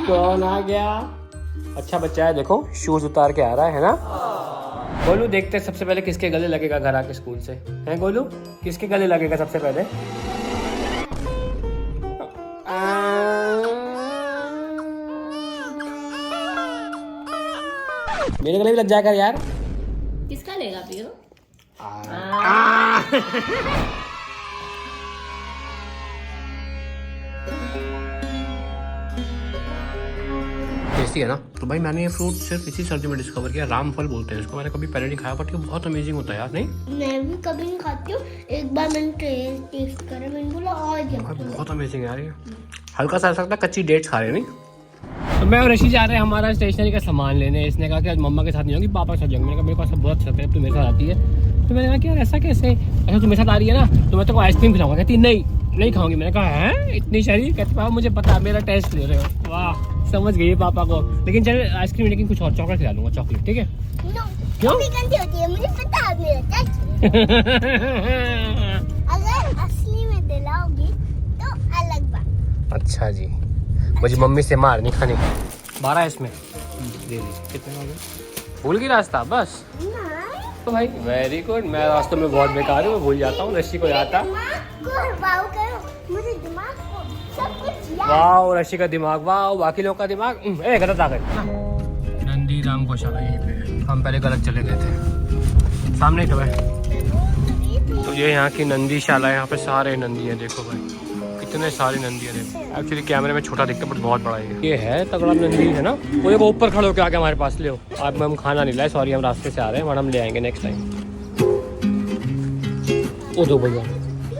कौन आ गया? अच्छा बच्चा है, देखो शूज उतार के आ रहा है ना। गोलू देखते हैं सबसे पहले किसके गले लगेगा घर आके स्कूल से। हैं गोलू, किसके गले लगेगा सबसे पहले? मेरे गले भी लग जाएगा यार। किसका लेगा पियो? टेस्टी है ना। तो भाई मैंने ये फ्रूट सिर्फ इसी सर्दी में डिस्कवर किया, रामफल बोलते हैं इसको। मैंने कभी पहले नहीं खाया, बट ये बहुत अमेजिंग होता है यार। नहीं मैं भी कभी नहीं खाती हूँ, एक बार मैंने टेस्ट करा, मैंने बोला और बहुत अमेजिंग है यार ये। हल्का सा लगता है कच्ची डेट्स खा रहे हैं। नहीं तो मैं और ऋषि जा रहे हैं हमारा स्टेशनरी का सामान लेने। इसने कहा कि आज मम्मा के साथ नहीं होगी, पापा के साथ जाऊंगी। मैंने कहा मेरे को ऐसा बहुत अच्छा लगता है, तू मेरे साथ आती है। तो मैंने कहा कि यार ऐसा कैसे? अच्छा तू मेरे साथ आ रही है ना, तो मैं तेरे को आइसक्रीम खिलाऊंगा। कहती नहीं खाऊंगी। मैंने कहा है इतनी शरीर? कहती पापा मुझे पता, मेरा टेस्ट ले रहे हो। वाह समझ गई पापा को। लेकिन चल आइसक्रीम, लेकिन कुछ और चॉकलेट खिला दूंगा, चॉकलेट ठीक है? क्यों? गंदी होती है मुझे पता है मेरा अगर असली में दिलाओगी तो अलग बात। अच्छा जी, मुझे मम्मी से मार नहीं खाने का। 12 इसमें दे दी। कितने हो गए? भूल गई रास्ता बस। तो भाई वेरी गुड। मैं रास्ते में बहुत बेकार हूँ, मैं भूल जाता हूँ। ऋषि को आता। मुझे दिमाग को सब कुछ याद। वाह ऋषि का दिमाग, वाह बाकी लोग का दिमाग गलत आ गए। नंदी राम गौशाला यहीं पे है। हम पहले गलत चले गए थे, सामने ही तो है। तो ये यहाँ की नंदीशाला है। यहाँ पे सारे नंदी है, देखो भाई कितने सारे नंदी है। देखो एक्चुअली कैमरे में छोटा दिखता है बट बहुत बड़ा है। ये है तगड़ा नंदी है ना। वो देखो ऊपर खड़े होकर आके हमारे पास ले हो। अब हम खाना नहीं लाए, सॉरी, हम रास्ते से आ रहे हैं, वरना हम ले आएंगे नेक्स्ट टाइम। ओ दो भैया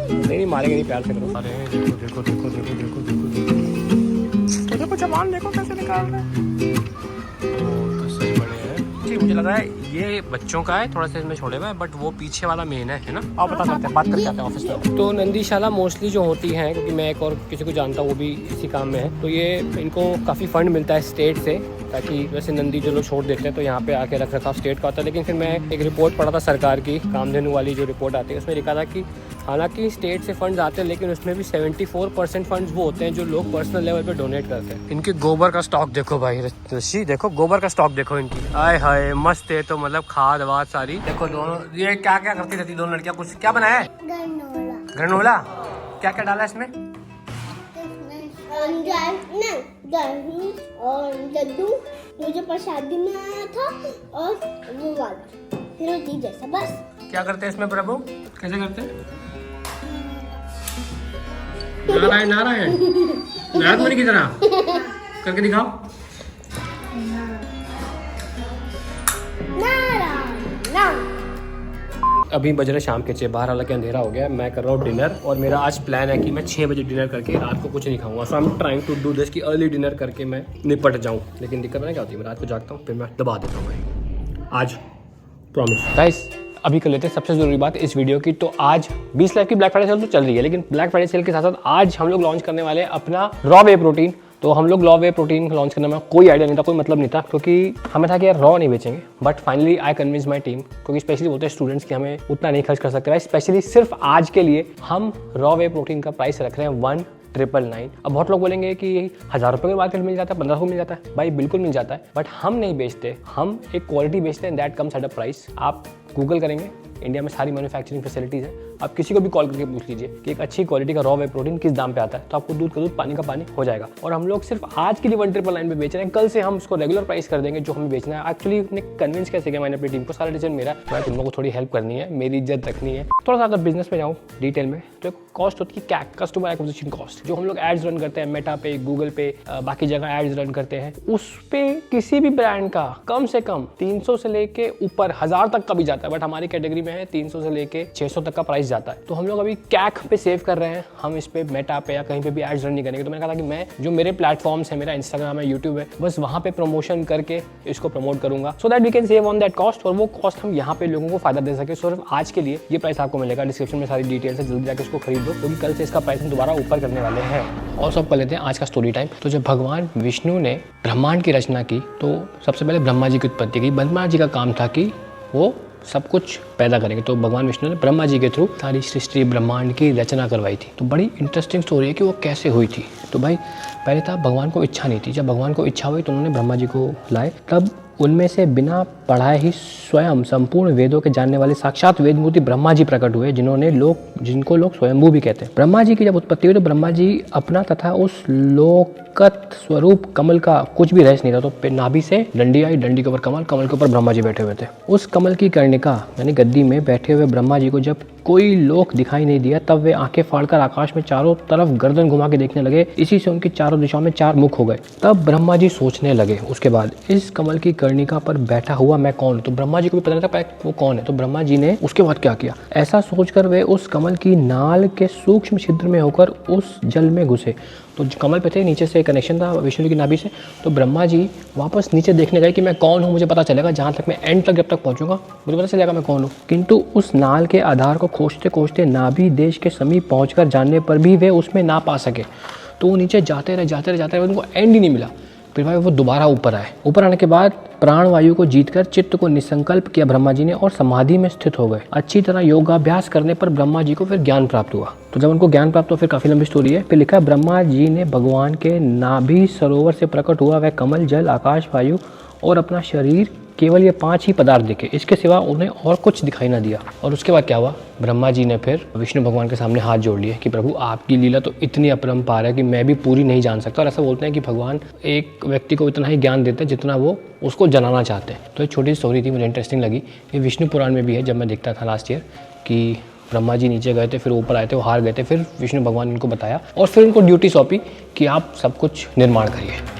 नहीं मारेंगे, नहीं प्यार से करो। अरे देखो देखो देखो देखो देखो देखो देखो देखो सामान देखो कैसे निकाल रहे हैं। तो सही बड़े हैं जी। मुझे लगा है ये बच्चों का है, थोड़ा सा इसमें छोड़े हुए हैं, बट वो पीछे वाला मेन है ना। आप बता सकते हैं, बात करके आते हैं ऑफिस में। तो नंदीशाला मोस्टली जो होती हैं, क्योंकि मैं एक और किसी को जानता हूँ वो भी इसी काम में है, तो ये इनको काफ़ी फंड मिलता है स्टेट से, ताकि वैसे नंदी जो लोग छोड़ देते हैं तो यहाँ पे आके रख रखाव स्टेट का होता है। लेकिन फिर मैं एक रिपोर्ट पढ़ा था सरकार की, कामधेनु वाली जो रिपोर्ट आती है, उसमें लिखा था कि हालांकि स्टेट से फंड्स आते हैं, लेकिन उसमें भी 74% फंड्स वो होते हैं जो लोग पर्सनल लेवल पे डोनेट करते हैं। इनके गोबर का स्टॉक देखो भाई ऋषि, देखो गोबर का स्टॉक देखो इनकी। आय हाय मस्त है। तो मतलब खाद वाद सारी देखो। दोनों ये क्या क्या करती रहती दोनों लड़कियां? कुछ क्या बनाया है? ग्रेनोला। क्या क्या डाला इसमें? दही और लड्डू मुझे प्रसादी में आया था, और वो वाला रोटी जैसा। बस क्या करते हैं इसमें प्रभु? कैसे करते हैं? नारायण नारायण नारद मुनि की तरह करके दिखाओ। अभी बज रहे शाम के 6, बाहर हालांकि अंधेरा हो गया। मैं कर रहा हूँ डिनर, और मेरा आज प्लान है कि मैं 6 बजे डिनर करके रात को कुछ नहीं खाऊंगा। So I am trying to do this कि अर्ली डिनर करके मैं निपट जाऊँ। लेकिन दिक्कत नहीं क्या होती है, मैं रात को जागता हूँ, फिर मैं दबा देता हूँ भाई आज, प्रॉमिस। गाइस अभी कर लेते हैं सबसे ज़रूरी बात इस वीडियो की। तो आज 20 लाख की ब्लैक फ्राइडे सेल तो चल रही है, लेकिन ब्लैक फ्राइडे सेल के साथ साथ आज हम लोग लॉन्च करने वाले हैं अपना रॉ वे प्रोटीन। तो हम लोग रॉ वे प्रोटीन लॉन्च करने में कोई आइडिया नहीं था, कोई मतलब नहीं था, क्योंकि हमें था कि यार रॉ नहीं बेचेंगे। But finally I convince my team, क्योंकि स्पेशली बोलते हैं स्टूडेंट्स की हमें उतना नहीं खर्च कर सकते भाई। स्पेशली सिर्फ आज के लिए हम रॉ वे प्रोटीन का प्राइस रख रहे हैं 1999। अब बहुत लोग बोलेंगे कि 1000 रुपये में मार्केट मिल जाता है, 1500 मिल जाता है। भाई बिल्कुल मिल जाता है, बट हम नहीं बेचते, हम एक क्वालिटी बेचते हैं, that comes at a price. आप गूगल करेंगे, इंडिया में सारी मैन्युफैक्चरिंग फैसिलिटीज़ है। आप किसी को भी कॉल करके पूछ लीजिए कि एक अच्छी क्वालिटी का रॉ वे प्रोटीन किस दाम पे आता है, तो आपको दूध का दूध पानी का पानी हो जाएगा। और हम लोग सिर्फ आज के लिए 1999 पे बेच रहे हैं, कल से हम उसको रेगुलर प्राइस कर देंगे जो हमें बेचना है। एक्चुअली ने कन्विंस कैसे किया मैंने अपनी टीम को, सारा डिसीजन मेरा। मैं तुम लोगों को थोड़ी हेल्प करनी है, मेरी इज्जत रखनी है। थोड़ा सा अगर बिजनेस में जाऊँ डिटेल में, तो कॉस्ट होती है कैक, कस्टमर एक्विजिशन कॉस्ट, जो हम लोग एड्स रन करते हैं मेटा पे, गूगल पे, बाकी जगह एड्स रन करते हैं, उस पे किसी भी ब्रांड का कम से कम 300 से लेके ऊपर 1000 तक का भी जाता है। बट हमारी कैटेगरी में है 300 से लेके 600 तक का प्राइस जाता है। तो हम लोग अभी कैक पे सेव कर रहे हैं, हम इस पे मेटा पे या कहीं पे भी एड्स रन नहीं करेंगे। तो मैंने कहा था कि मैं जो मेरे प्लेटफॉर्म्स है, मेरा इंस्टाग्राम है, यूट्यूब है, बस वहाँ पे प्रमोशन करके इसको प्रमोट करूंगा, so that we can save on that cost, और वो कॉस्ट हम यहाँ पे लोगों को फायदा दे सके। सिर्फ आज के लिए ये प्राइस आपको मिलेगा, डिस्क्रिप्शन में सारी डिटेल्स है, जल्दी जाकर इसको खरीद दो, क्योंकि कल से इसका प्राइस हम दोबारा ऊपर करने वाले हैं। और सब कर लेते हैं आज का स्टोरी टाइम। तो जब भगवान विष्णु ने ब्रह्मांड की रचना की, तो सबसे पहले ब्रह्मा जी की उत्पत्ति की। ब्रह्मा जी का काम था कि वो सब कुछ पैदा करेंगे। तो भगवान विष्णु ने ब्रह्मा जी के थ्रू सारी सृष्टि ब्रह्मांड की रचना करवाई थी। तो बड़ी इंटरेस्टिंग स्टोरी है कि वो कैसे हुई थी। तो भाई पहले था भगवान को इच्छा नहीं थी, जब भगवान को इच्छा हुई तो उन्होंने ब्रह्मा जी को लाए, तब उनमें से बिना पढ़ाए ही स्वयं संपूर्ण वेदों के जानने वाले साक्षात वेद मूर्ति ब्रह्मा जी प्रकट हुए, जिनको लोग स्वयंभू भी कहते हैं। ब्रह्मा जी की जब उत्पत्ति हुई तो ब्रह्मा जी अपना तथा उस लोकत स्वरूप कमल का कुछ भी रहस्य नहीं था। तो नाभि से डंडी आई, डंडी के ऊपर कमल, कमल के ऊपर ब्रह्मा जी बैठे हुए थे। उस कमल की कर्णिका यानी गद्दी में बैठे हुए ब्रह्मा जी को जब कोई लोक दिखाई नहीं दिया, तब वे आंखें फाड़कर आकाश में चारों तरफ गर्दन घुमा के देखने लगे। इसी से उनकी चारों दिशाओं में 4 मुख हो गए। तब ब्रह्मा जी सोचने लगे उसके बाद, इस कमल की कर्णिका पर बैठा हुआ मैं कौन हूं? तो ब्रह्मा जी को भी पता नहीं था वो कौन है। तो ब्रह्मा जी ने उसके बाद क्या किया, ऐसा सोचकर वे उस कमल की नाल के सूक्ष्म छिद्र में होकर उस जल में घुसे। तो कमल पे थे, नीचे से कनेक्शन था विष्णु की नाभि से। तो ब्रह्मा जी वापस नीचे देखने गए कि मैं कौन हूँ, मुझे पता चलेगा जहाँ तक मैं एंड तक जब तक पहुँचूंगा मुझे पता चलेगा मैं कौन हूँ। किंतु उस नाल के आधार को खोजते खोजते नाभि देश के समीप पहुँचकर जानने पर भी वे उसमें ना पा सके। तो वो नीचे जाते रहे उनको एंड ही नहीं मिला। फिर भाई वो दोबारा ऊपर आए। ऊपर आने के बाद प्राण वायु को जीतकर चित्त को निसंकल्प किया ब्रह्मा जी ने और समाधि में स्थित हो गए। अच्छी तरह योगाभ्यास करने पर ब्रह्मा जी को फिर ज्ञान प्राप्त हुआ। तो जब उनको ज्ञान प्राप्त हुआ, फिर काफी लंबी स्टोरी है। फिर लिखा ब्रह्मा जी ने भगवान के नाभि सरोवर से प्रकट हुआ वह कमल, जल, आकाश, वायु और अपना शरीर, केवल ये 5 ही पदार्थ दिखे, इसके सिवा उन्हें और कुछ दिखाई ना दिया। और उसके बाद क्या हुआ, ब्रह्मा जी ने फिर विष्णु भगवान के सामने हाथ जोड़ लिए कि प्रभु आपकी लीला तो इतनी अपरंपार है कि मैं भी पूरी नहीं जान सकता। और ऐसा बोलते हैं कि भगवान एक व्यक्ति को इतना ही ज्ञान देते हैं जितना वो उसको जनाना चाहते हैं। तो एक छोटी स्टोरी थी, मुझे इंटरेस्टिंग लगी। ये विष्णु पुराण में भी है, जब मैं देखता था लास्ट ईयर, कि ब्रह्मा जी नीचे गए थे, फिर ऊपर आए थे, वो हार गए थे, फिर विष्णु भगवान ने उनको बताया और फिर उनको ड्यूटी सौंपी कि आप सब कुछ निर्माण करिए।